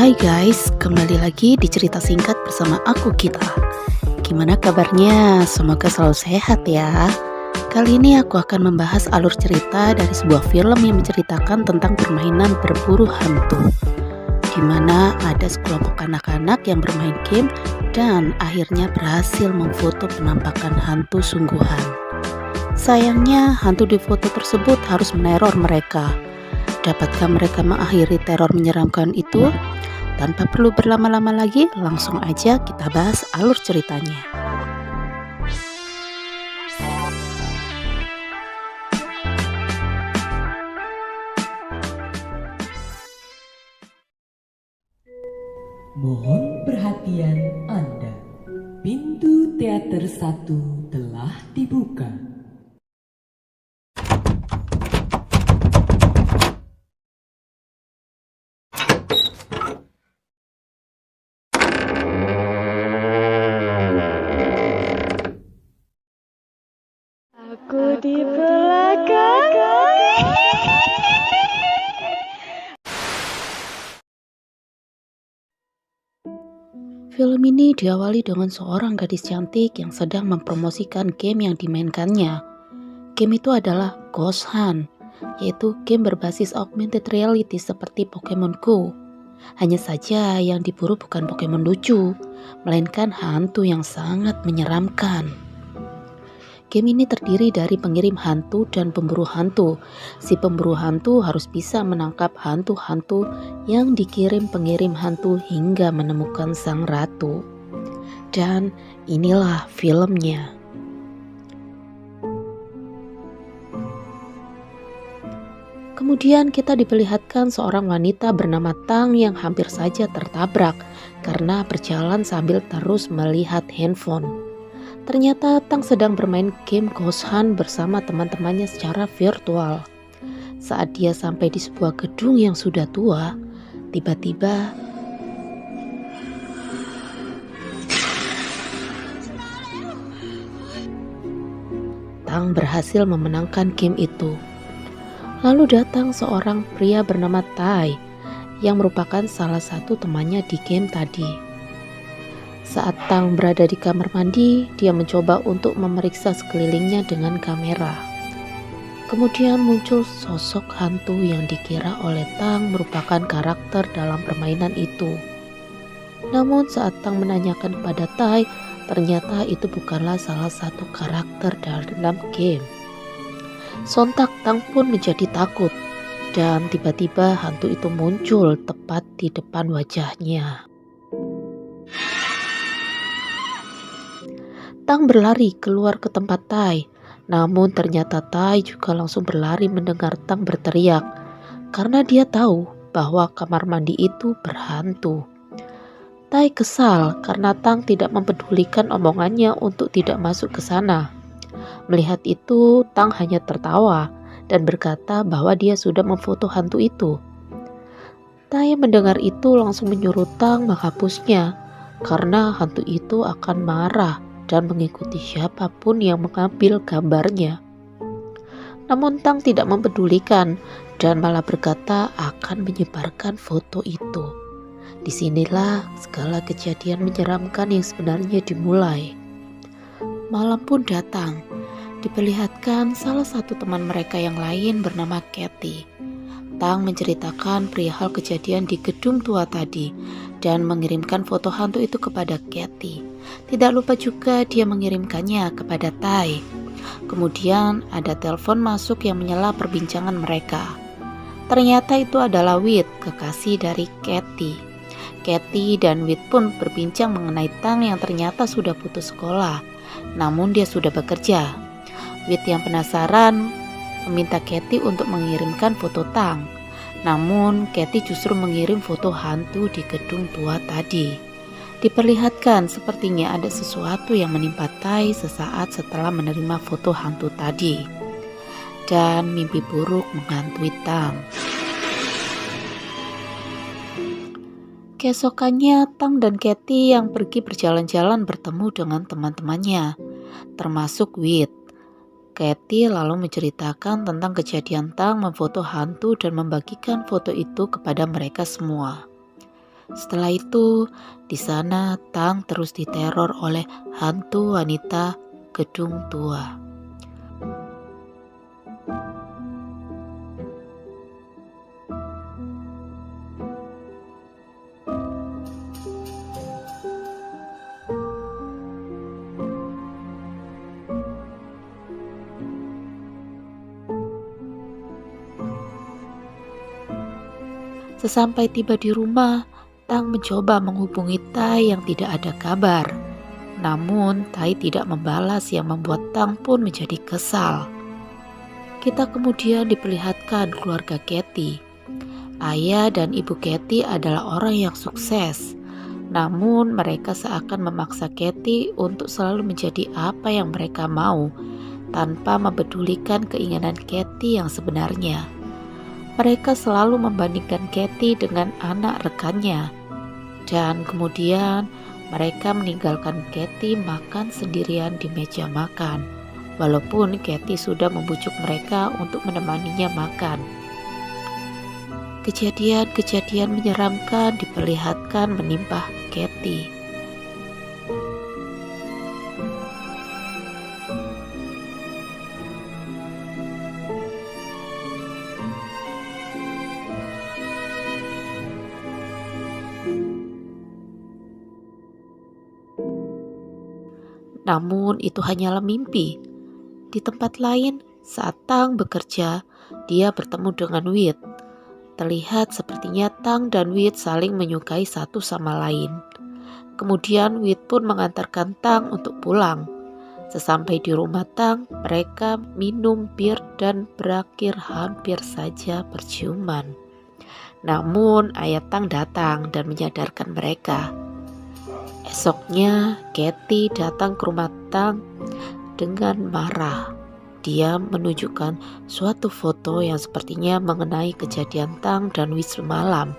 Hai guys, kembali lagi di cerita singkat bersama aku Gita. Gimana kabarnya? Semoga selalu sehat ya. Kali ini aku akan membahas alur cerita dari sebuah film yang menceritakan tentang permainan berburu hantu, di mana ada sekelompok anak-anak yang bermain game dan akhirnya berhasil memfoto penampakan hantu sungguhan. Sayangnya hantu di foto tersebut harus meneror mereka. Dapatkah mereka mengakhiri teror menyeramkan itu? Tanpa perlu berlama-lama lagi, langsung aja kita bahas alur ceritanya. Mohon perhatian Anda. Pintu teater 1 telah dibuka. Aku di belakang. Film ini diawali dengan seorang gadis cantik yang sedang mempromosikan game yang dimainkannya. Game itu adalah Ghost Hunt, yaitu game berbasis augmented reality seperti Pokemon Go. Hanya saja yang diburu bukan Pokemon lucu, melainkan hantu yang sangat menyeramkan. Game ini terdiri dari pengirim hantu dan pemburu hantu. Si pemburu hantu harus bisa menangkap hantu-hantu yang dikirim pengirim hantu hingga menemukan sang ratu. Dan inilah filmnya. Kemudian kita diperlihatkan seorang wanita bernama Tang yang hampir saja tertabrak karena berjalan sambil terus melihat handphone. Ternyata Tang sedang bermain game Ghost Hunt bersama teman-temannya secara virtual. Saat dia sampai di sebuah gedung yang sudah tua, tiba-tiba Tang berhasil memenangkan game itu. Lalu datang seorang pria bernama Tai yang merupakan salah satu temannya di game tadi. Saat Tang berada di kamar mandi, dia mencoba untuk memeriksa sekelilingnya dengan kamera. Kemudian muncul sosok hantu yang dikira oleh Tang merupakan karakter dalam permainan itu. Namun saat Tang menanyakan kepada Tai, ternyata itu bukanlah salah satu karakter dalam game. Sontak Tang pun menjadi takut, dan tiba-tiba hantu itu muncul tepat di depan wajahnya. Tang berlari keluar ke tempat Tai, namun ternyata Tai juga langsung berlari mendengar Tang berteriak, karena dia tahu bahwa kamar mandi itu berhantu. Tai kesal karena Tang tidak mempedulikan omongannya untuk tidak masuk ke sana. Melihat itu, Tang hanya tertawa dan berkata bahwa dia sudah memfoto hantu itu. Tai mendengar itu langsung menyuruh Tang menghapusnya, karena hantu itu akan marah dan mengikuti siapapun yang mengambil gambarnya. Namun Tang tidak mempedulikan dan malah berkata akan menyebarkan foto itu. Disinilah segala kejadian menyeramkan yang sebenarnya dimulai. Malam pun datang. Diperlihatkan salah satu teman mereka yang lain bernama Kathy. Tang menceritakan perihal kejadian di gedung tua tadi dan mengirimkan foto hantu itu kepada Kathy. Tidak lupa juga dia mengirimkannya kepada Tai. Kemudian ada telepon masuk yang menyela perbincangan mereka. Ternyata itu adalah Wit, kekasih dari Kathy. Kathy dan Wit pun berbincang mengenai Tang yang ternyata sudah putus sekolah, namun dia sudah bekerja. Wit yang penasaran meminta Kathy untuk mengirimkan foto Tang. Namun Kathy justru mengirim foto hantu di gedung tua tadi. Diperlihatkan sepertinya ada sesuatu yang menimpa Tai sesaat setelah menerima foto hantu tadi. Dan mimpi buruk menghantui Tang. Keesokannya Tang dan Kathy yang pergi berjalan-jalan bertemu dengan teman-temannya, termasuk Wit. Kathy lalu menceritakan tentang kejadian Tang memfoto hantu dan membagikan foto itu kepada mereka semua. Setelah itu, di sana Tang terus diteror oleh hantu wanita gedung tua. Sesampai tiba di rumah, Tang mencoba menghubungi Tai yang tidak ada kabar. Namun Tai tidak membalas yang membuat Tang pun menjadi kesal. Kita kemudian diperlihatkan keluarga Katy. Ayah dan ibu Katy adalah orang yang sukses. Namun mereka seakan memaksa Katy untuk selalu menjadi apa yang mereka mau, tanpa mempedulikan keinginan Katy yang sebenarnya. Mereka selalu membandingkan Katy dengan anak rekannya. Dan kemudian mereka meninggalkan Katy makan sendirian di meja makan. Walaupun Katy sudah membujuk mereka untuk menemaninya makan. Kejadian-kejadian menyeramkan diperlihatkan menimpa Katy. Namun itu hanyalah mimpi. Di tempat lain, saat Tang bekerja, dia bertemu dengan Wit. Terlihat sepertinya Tang dan Wit saling menyukai satu sama lain. Kemudian Wit pun mengantarkan Tang untuk pulang. Sesampai di rumah Tang, mereka minum bir dan berakhir hampir saja berciuman. Namun ayah Tang datang dan menyadarkan mereka. Esoknya, Katy datang ke rumah Tang dengan marah. Dia menunjukkan suatu foto yang sepertinya mengenai kejadian Tang dan Wit semalam.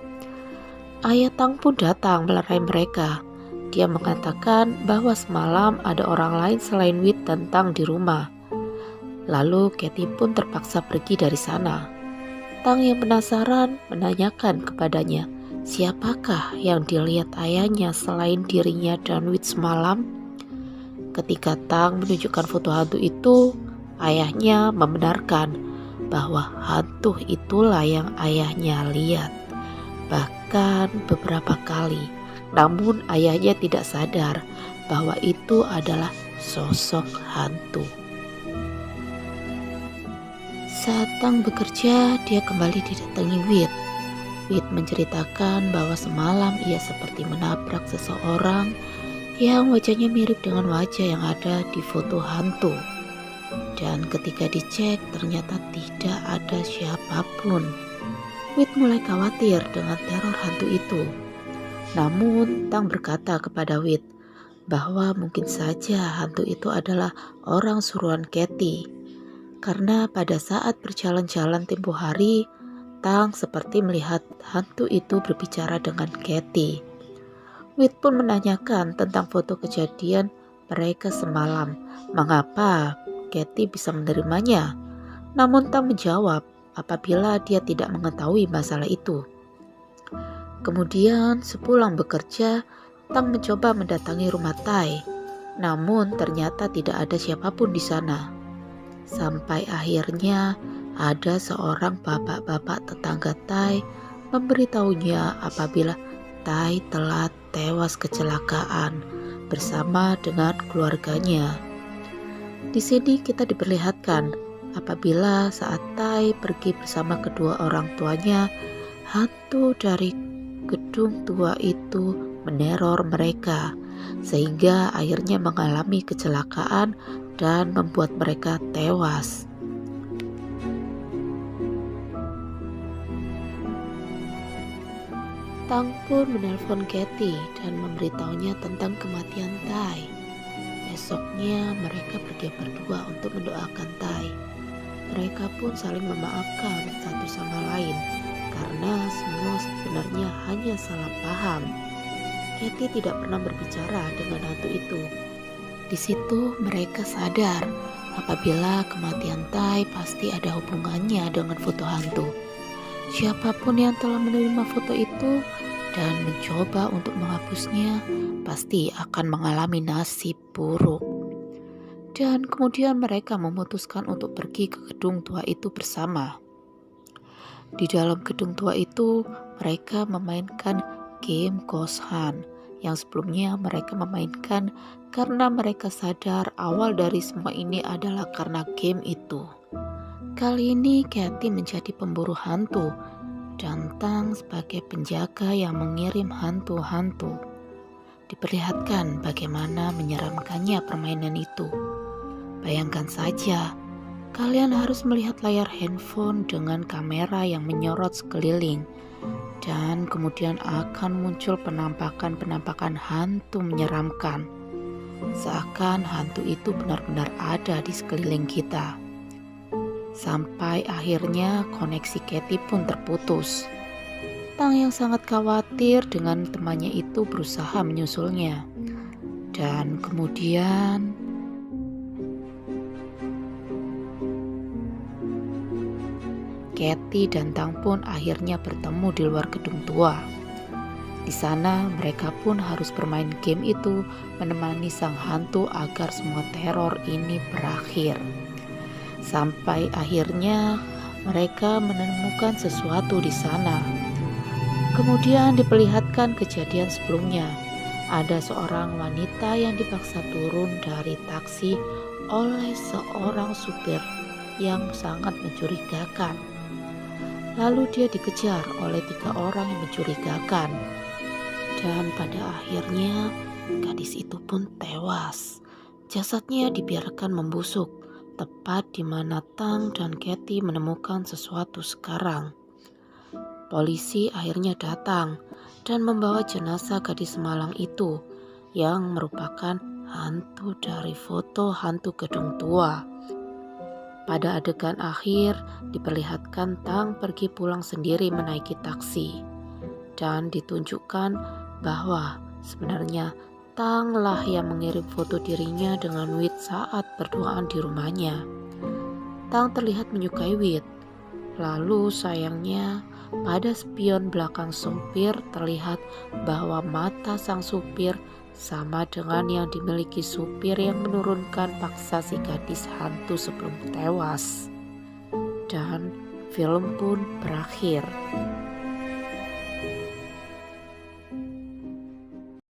Ayah Tang pun datang melerai mereka. Dia mengatakan bahwa semalam ada orang lain selain Wit dan Tang di rumah. Lalu Katy pun terpaksa pergi dari sana. Tang yang penasaran menanyakan kepadanya, siapakah yang dilihat ayahnya selain dirinya dan Wit semalam? Ketika Tang menunjukkan foto hantu itu, ayahnya membenarkan bahwa hantu itulah yang ayahnya lihat. Bahkan beberapa kali. Namun ayahnya tidak sadar bahwa itu adalah sosok hantu. Saat Tang bekerja, dia kembali didatangi Wit. Wit menceritakan bahwa semalam ia seperti menabrak seseorang yang wajahnya mirip dengan wajah yang ada di foto hantu. Dan ketika dicek ternyata tidak ada siapapun. Wit mulai khawatir dengan teror hantu itu. Namun Tang berkata kepada Wit bahwa mungkin saja hantu itu adalah orang suruhan Katy. Karena pada saat berjalan-jalan tempo hari, Tang seperti melihat hantu itu berbicara dengan Katy. Wit pun menanyakan tentang foto kejadian mereka semalam. Mengapa Katy bisa menerimanya? Namun Tang menjawab apabila dia tidak mengetahui masalah itu. Kemudian sepulang bekerja, Tang mencoba mendatangi rumah Tai. Namun ternyata tidak ada siapapun di sana. Sampai akhirnya ada seorang bapak-bapak tetangga Tai memberitahunya apabila Tai telah tewas kecelakaan bersama dengan keluarganya. Di sini kita diperlihatkan apabila saat Tai pergi bersama kedua orang tuanya, hantu dari gedung tua itu meneror mereka sehingga akhirnya mengalami kecelakaan dan membuat mereka tewas. Tang pun menelpon Katy dan memberitahunya tentang kematian Tai. Esoknya mereka pergi berdua untuk mendoakan Tai. Mereka pun saling memaafkan satu sama lain karena semua sebenarnya hanya salah paham. Katy tidak pernah berbicara dengan hantu itu. Di situ mereka sadar apabila kematian Tai pasti ada hubungannya dengan foto hantu. Siapapun yang telah menerima foto itu dan mencoba untuk menghapusnya pasti akan mengalami nasib buruk. Dan kemudian mereka memutuskan untuk pergi ke gedung tua itu bersama. Di dalam gedung tua itu, mereka memainkan game Ghost Hunt yang sebelumnya mereka memainkan karena mereka sadar awal dari semua ini adalah karena game itu. Kali ini Kathy menjadi pemburu hantu dan Tang sebagai penjaga yang mengirim hantu-hantu. Diperlihatkan bagaimana menyeramkannya permainan itu. Bayangkan saja, kalian harus melihat layar handphone dengan kamera yang menyorot sekeliling dan kemudian akan muncul penampakan-penampakan hantu menyeramkan. Seakan hantu itu benar-benar ada di sekeliling kita. Sampai akhirnya koneksi Kathy pun terputus. Tang yang sangat khawatir dengan temannya itu berusaha menyusulnya. Dan kemudian Kathy dan Tang pun akhirnya bertemu di luar gedung tua. Di sana mereka pun harus bermain game itu menemani sang hantu agar semua teror ini berakhir. Sampai akhirnya mereka menemukan sesuatu di sana. Kemudian diperlihatkan kejadian sebelumnya. Ada seorang wanita yang dipaksa turun dari taksi oleh seorang supir yang sangat mencurigakan. Lalu dia dikejar oleh 3 orang yang mencurigakan. Dan pada akhirnya gadis itu pun tewas. Jasadnya dibiarkan membusuk tepat di mana Tang dan Kathy menemukan sesuatu sekarang. Polisi akhirnya datang dan membawa jenazah gadis malang itu yang merupakan hantu dari foto hantu gedung tua. Pada adegan akhir diperlihatkan Tang pergi pulang sendiri menaiki taksi dan ditunjukkan bahwa sebenarnya Tang lah yang mengirim foto dirinya dengan Wit saat berduaan di rumahnya. Tang terlihat menyukai Wit. Lalu sayangnya pada spion belakang supir terlihat bahwa mata sang supir sama dengan yang dimiliki supir yang menurunkan paksa si gadis hantu sebelum tewas. Dan film pun berakhir.